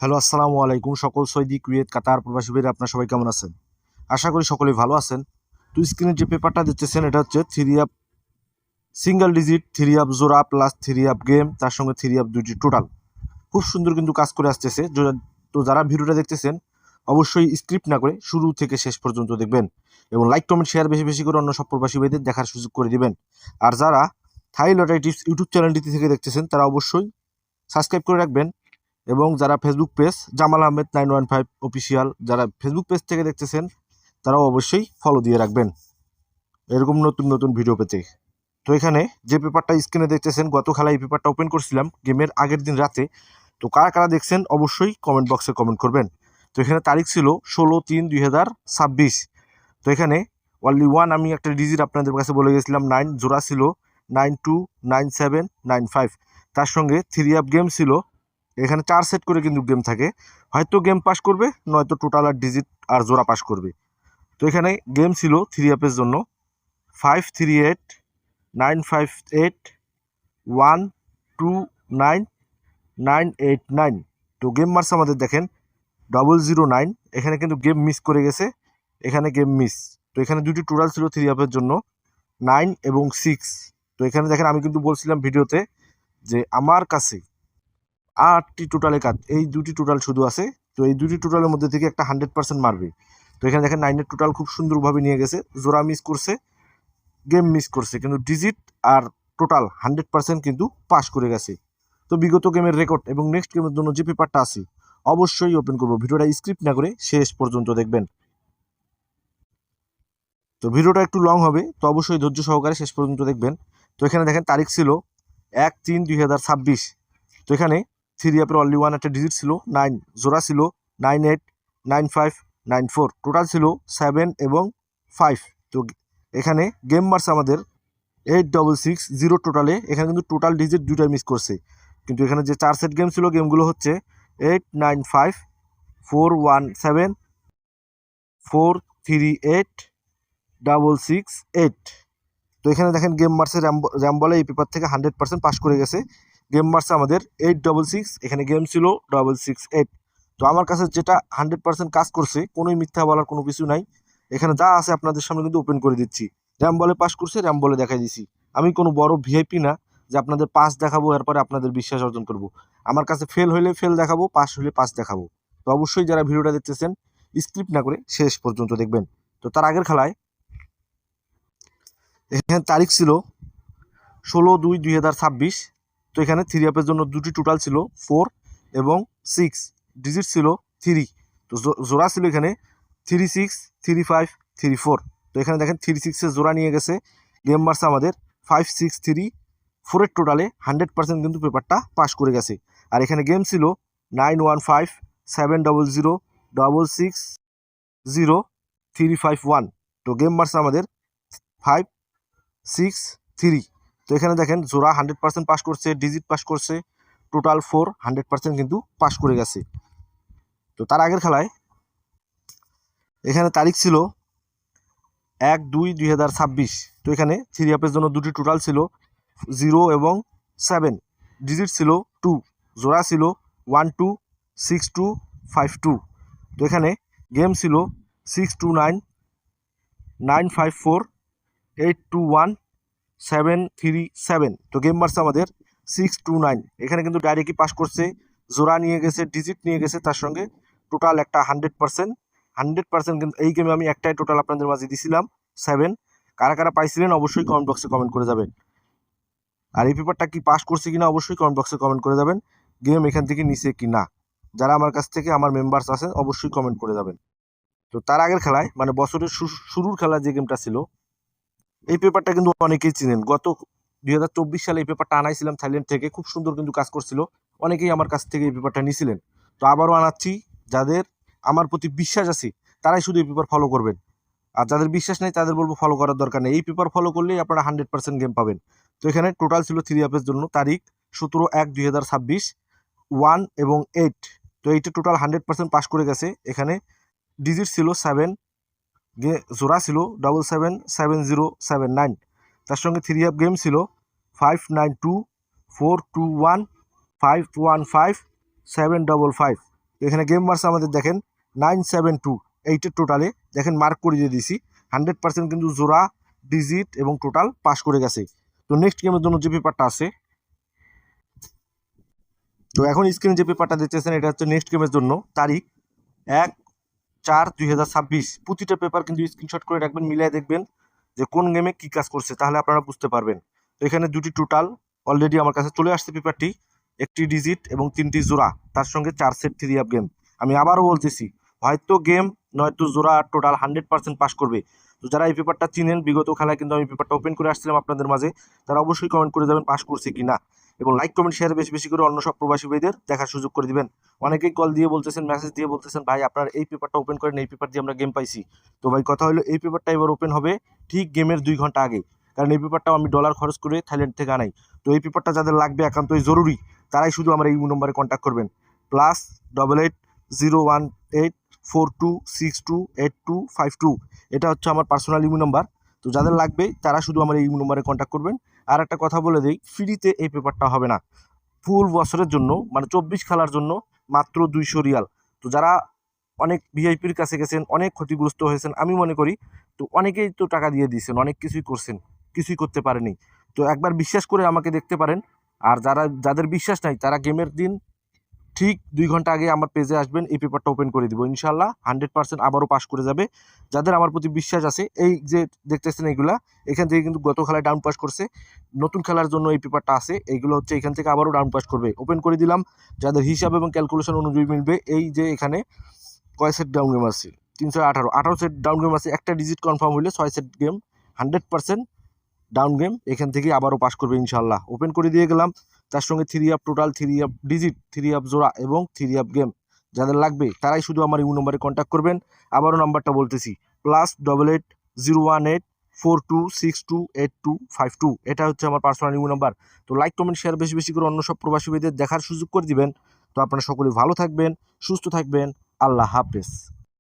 Hello, আসসালামু আলাইকুম। সকল সৌদি, কুয়েত, কাতার প্রবাসী ভাইরা আপনারা সবাই কেমন আছেন? আশা করি সকলেই ভালো আছেন। তো স্ক্রিনে যে পেপারটা দেখতেছেন এটা হচ্ছে three up single digit, three up জোড়া প্লাস থ্রি আপ গেম, তার সঙ্গে থ্রি আপ দুইটি টোটাল। খুব সুন্দর কিন্তু কাজ করে আসতেছে। তো যারা ভিডিওটা দেখতেছেন অবশ্যই স্ক্রিপ্ট না করে শুরু থেকে শেষ পর্যন্ত দেখবেন এবং লাইক কমেন্ট শেয়ার বেশি বেশি করে অন্য সব প্রবাসী ভাইদের দেখার সুযোগ করে দিবেন। আর যারা থাই লটারি টিপস ইউটিউব চ্যানেলটি থেকে দেখতেছেন তারা অবশ্যই সাবস্ক্রাইব করে রাখবেন এবং যারা Facebook page Jamal Ahmed 915 official যারা ফেসবুক পেজ থেকে দেখতেছেন তারাও অবশ্যই ফলো দিয়ে রাখবেন এরকম নতুন নতুন ভিডিও পেতে। তো এখানে যে পেপারটা স্ক্রিনে দেখতেছেন গত খেলা এই পেপারটা ওপেন করছিলাম গেমের আগের দিন রাতে। তো কারা কারা দেখছেন অবশ্যই কমেন্ট বক্সে কমেন্ট করবেন। তো এখানে তারিখ ছিল 16/3/2026। তো এখানে অনলি ওয়ান আমি একটা ডিজিট আপনাদের কাছে বলে গেছিলাম 9, জোড়া ছিল 929795, তার সঙ্গে থ্রি আপ গেম ছিল। এখানে 4 সেট করে কিন্তু গেম থাকে, হয়তো গেম পাস করবে নয়তো টোটাল আর ডিজিট আর জোড়া পাস করবে। তো এখানে গেম ছিল থ্রি আপের জন্য 538958129989। তো গেম মার্স আমাদের দেখেন 009, এখানে কিন্তু গেম মিস করে গেছে, এখানে গেম মিস। তো এখানে দুটি টোটাল ছিল থ্রি আপের জন্য 9 এবং 6। তো এখানে দেখেন আমি কিন্তু বলছিলাম ভিডিওতে যে আমার কাছে 8টি টোটালে কাজ, এই দুটি টোটাল শুধু আছে। তো এই দুটি টোটালের মধ্যে থেকে একটা 100% মারবে। তো এখানে দেখেন 9-এর টোটাল খুব সুন্দরভাবে নিয়ে গেছে, জোড়া মিস করছে, গেম মিস করছে, কিন্তু ডিজিট আর টোটাল 100% কিন্তু পাস করে গেছে। তো বিগত গেমের রেকর্ড এবং নেক্সট গেমের জন্য যে পেপারটা আছে অবশ্যই ওপেন করবো, ভিডিওটা স্ক্রিপ্ট না করে শেষ পর্যন্ত দেখবেন। তো ভিডিওটা একটু লং হবে, তো অবশ্যই ধৈর্য সহকারে শেষ পর্যন্ত দেখবেন। তো এখানে দেখেন তারিখ ছিল 1/3/2026। তো এখানে থ্রি আপের অনলি ওয়ান একটা ডিজিট ছিল 9, জোড়া ছিল 989594, টোটাল ছিল 7 এবং 5। তো এখানে গেম মার্স আমাদের 8660 টোটালে, এখানে কিন্তু টোটাল ডিজিট দুইটাই মিস করছে। কিন্তু এখানে যে 4 সেট গেম ছিল গেমগুলো হচ্ছে 895417438668। তো এখানে দেখেন গেম মার্সের র্যাম্বলে এই পেপার থেকে 100% পাস করে গেছে। গেম মার্সে আমাদের 866, এখানে গেম ছিল 668। তো আমার কাছে যেটা 100% কাজ করছে, কোনোই মিথ্যা বলার কোনো কিছু নাই। এখানে যা আছে আপনাদের সামনে কিন্তু ওপেন করে দিচ্ছি। র্যাম্বলে পাস করছে, র্যাম্বলে দেখাই দিছি। আমি কোনো বড় ভিআইপি না যে আপনাদের পাস দেখাবো এরপরে আপনাদের বিশ্বাস অর্জন করব। আমার কাছে ফেল হলে ফেল দেখাবো, পাস হলে পাস দেখাবো। তো অবশ্যই যারা ভিডিওটা দেখতেছেন স্ক্রিপ্ট না করে শেষ পর্যন্ত দেখবেন। তো তার আগের খেলায় এখানে তারিখ ছিল 16/2/2026। তো এখানে থ্রি আপের জন্য দুটি টোটাল ছিল 4 এবং 6, ডিজিট ছিল 3। তো জোড়া ছিল এখানে 363534। তো এখানে দেখেন 36-এর জোড়া নিয়ে গেছে গেম মার্স আমাদের 5634-এর টোটালে 100% কিন্তু পেপারটা পাস করে গেছে। আর এখানে গেম ছিল 915700660351। তো গেম মার্স আমাদের 563। তো এখানে দেখেন জোড়া 100% পাস করছে, ডিজিট পাস করছে, টোটাল 4 100% কিন্তু পাস করে গেছে। তো তার আগের খেলায় এখানে তারিখ ছিল 1/2/2026। তো এখানে থ্রি আপের জন্য দুটি টোটাল ছিল 0 এবং 7, ডিজিট ছিল 2, জোড়া ছিল 126252। তো এখানে গেম ছিল 629954821737। তো গেম মারছে আমাদের 629, এখানে কিন্তু ডাইরেক্টই পাস করছে, জোড়া নিয়ে গেছে, ডিজিট নিয়ে গেছে, তার সঙ্গে টোটাল একটা 100% কিন্তু এই গেমে আমি একটাই টোটাল আপনাদের মাঝে দিছিলাম 7। কারা কারা পাইছিলেন অবশ্যই কমেন্ট বক্সে কমেন্ট করে যাবেন। আর এই পেপারটা কি পাস করছে কিনা অবশ্যই কমেন্ট বক্সে কমেন্ট করে যাবেন। গেম এখান থেকে নিচে কি না, যারা আমার কাছ থেকে আমার মেম্বার্স আছেন অবশ্যই কমেন্ট করে যাবেন। তো তার আগের খেলায় মানে বছরের শুরুর খেলা যে গেমটা ছিল এই পেপারটা কিন্তু অনেকেই চিনেন। গত 2024 সালে এই পেপারটা আনাইছিলাম থাইল্যান্ড থেকে, খুব সুন্দর কিন্তু কাজ করছিল, অনেকেই আমার কাছ থেকে এই পেপারটা নিয়েছিলেন। তো আবারও আনাচ্ছি, যাদের আমার প্রতি বিশ্বাস আছে তারাই শুধু এই পেপার ফলো করবেন, আর যাদের বিশ্বাস নেই তাদের বলবো ফলো করার দরকার নেই। এই পেপার ফলো করলেই আপনারা 100% গেম পাবেন। তো এখানে টোটাল ছিল থ্রি আপের জন্য তারিখ 17/1/2026, 1 এবং 8। তো এইটা টোটাল 100% পাস করে গেছে। এখানে ডিজিট ছিল 7, জোড়া ছিল 777079, তার সঙ্গে থ্রি আপ গেম ছিল 592421515755। তো এখানে গেম মারছে আমাদের দেখেন 972, এইটের টোটালে দেখেন মার্ক করে দিয়ে দিছি 100% কিন্তু জোড়া, ডিজিট এবং টোটাল পাস করে গেছে। তো নেক্সট গেমের জন্য যে পেপারটা আছে, তো এখন স্ক্রিনে যে পেপারটা দেখতেছেন এটা হচ্ছে নেক্সট গেমের জন্য, তারিখ 1/4/2026। প্রতিটা পেপার কিন্তু স্ক্রিনশট করে রাখবেন, মিলিয়ে দেখবেন যে কোন গেমে কি কাজ করছে, তাহলে আপনারা বুঝতে পারবেন। তো এখানে দুটি টোটাল অলরেডি আমার কাছে চলে আসছে পেপারটি, একটি ডিজিট এবং 3টি জোড়া, তার সঙ্গে 4 সেট 3 আপ গেম। আমি আবারও বলতেছি, হয়তো গেম নয়তো জোড়া টোটাল 100% পাস করবে। তো যারা এই পেপারটা চিনেন, বিগত খেলায় কিন্তু আমি পেপারটা ওপেন করে আসছিলাম আপনাদের মাঝে, তারা অবশ্যই কমেন্ট করে যাবেন পাস করছে কি না, এবং লাইক কমেন্ট শেয়ার বেশি বেশি করে অন্য সব প্রবাসী ভাইদের দেখার সুযোগ করে দিবেন। অনেকেই কল দিয়ে বলতেছেন, মেসেজ দিয়ে বলতেছেন, ভাই আপনার এই পেপারটা ওপেন করেন, এই পেপার দিয়ে আমরা গেম পাইছি। তো ভাই কথা হলো, এই পেপারটা এবার ওপেন হবে ঠিক গেমের 2 ঘন্টা আগে, কারণ এই পেপারটাও আমি ডলার খরচ করে থাইল্যান্ড থেকে আনাই। তো এই পেপারটা যাদের লাগবে একান্তই জরুরি, তারাই শুধু আমার এই নম্বরে কন্ট্যাক্ট করবেন, +88014262828252। এটা হচ্ছে আমার পার্সোনাল ইমো নাম্বার। তো যাদের লাগবে তারা শুধু আমার এই ইমো নম্বরে কন্ট্যাক্ট করবেন। আর একটা কথা বলে দিই, ফ্রিতে এই পেপারটা হবে না, ফুল বছরের জন্য মানে 24 খেলার জন্য মাত্র 200 রিয়াল। তো যারা অনেক ভিআইপির কাছে গেছেন, অনেক ক্ষতিগ্রস্ত হয়েছেন আমি মনে করি, তো অনেকেই তো টাকা দিয়ে দিয়েছেন, অনেক কিছুই করছেন, কিছুই করতে পারেনি। তো একবার বিশ্বাস করে আমাকে দেখতে পারেন। আর যাদের বিশ্বাস নাই, তারা গেমের দিন ঠিক 2 ঘন্টা আগে আমার পেজে আসবেন, এই পেপারটা ওপেন করে দিব, ইনশাল্লাহ 100% আবারও পাস করে যাবে। যাদের আমার প্রতি বিশ্বাস আছে, এই যে দেখতেছেন এইগুলা, এখান থেকে কিন্তু গত খেলায় ডাউন পাস করছে, নতুন খেলার জন্য এই পেপারটা আছে, এইগুলো হচ্ছে এখান থেকে আবারও ডাউন পাস করবে। ওপেন করে দিলাম, যাদের হিসাব এবং ক্যালকুলেশন অনুযায়ী মিলবে। এই যে এখানে কয় সেট ডাউন গেম আছে, 318 সেট ডাউন গেম আছে, একটা ডিজিট কনফার্ম হলে 6 সেট গেম 100% ডাউন গেম, এখান থেকে আবারও পাস করবে ইনশাল্লাহ। ওপেন করে দিয়ে গেলাম, তার সঙ্গে 3 up total, 3 up digit, 3 up জোড়া এবং 3 আপ গেম। যাদের লাগবে তারাই শুধু আমার ইমো নম্বরে কন্ট্যাক্ট করবেন। আবারও নাম্বারটা বলতেছি, +880142628252। এটা হচ্ছে আমার পার্সোনাল ইমো নাম্বার। তো লাইক কমেন্ট শেয়ার বেশি বেশি করে অন্য সব প্রবাসী ভাইদের দেখার সুযোগ করে দিবেন। তো আপনারা সকলে ভালো থাকবেন, সুস্থ থাকবেন, আল্লাহ হাফেজ।